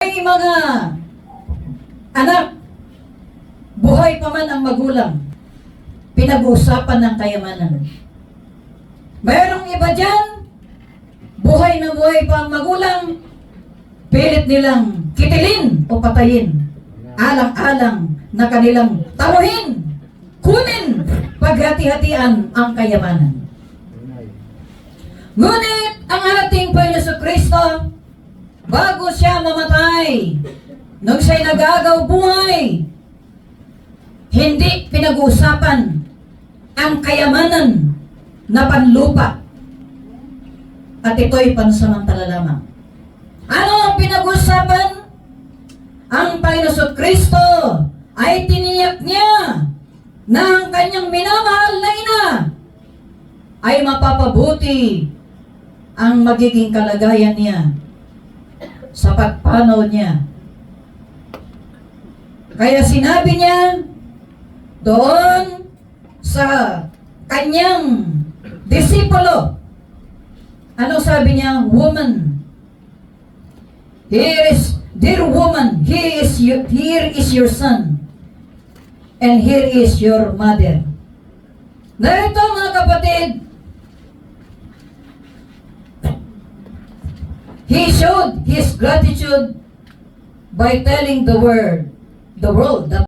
may mga anak, buhay pa man ang magulang, pinag-uusapan ng kayamanan. Mayroong iba dyan, buhay na buhay pa ang magulang, pilit nilang kitilin o patayin, alang-alang na kanilang taluhin, kunin, paghati-hatian ang kayamanan. Ngunit ang ating Panginoon Jesucristo, bago siya mamatay, nung siya'y nagagaw buhay, hindi pinag-uusapan ang kayamanan na panlupa. At ito'y pansamantala lamang. Ano ang pinag-uusapan? Ang Panginoon Jesucristo ay tiniyak niya na ang kanyang minamahal na ina ay mapapabuti ang magiging kalagayan niya sa pagpanaw niya. Kaya sinabi niya doon sa kanyang disipulo, ano sabi niya? Woman, dear woman, here is your son, and here is your mother. Narito mga kapatid, he showed his gratitude by telling the world that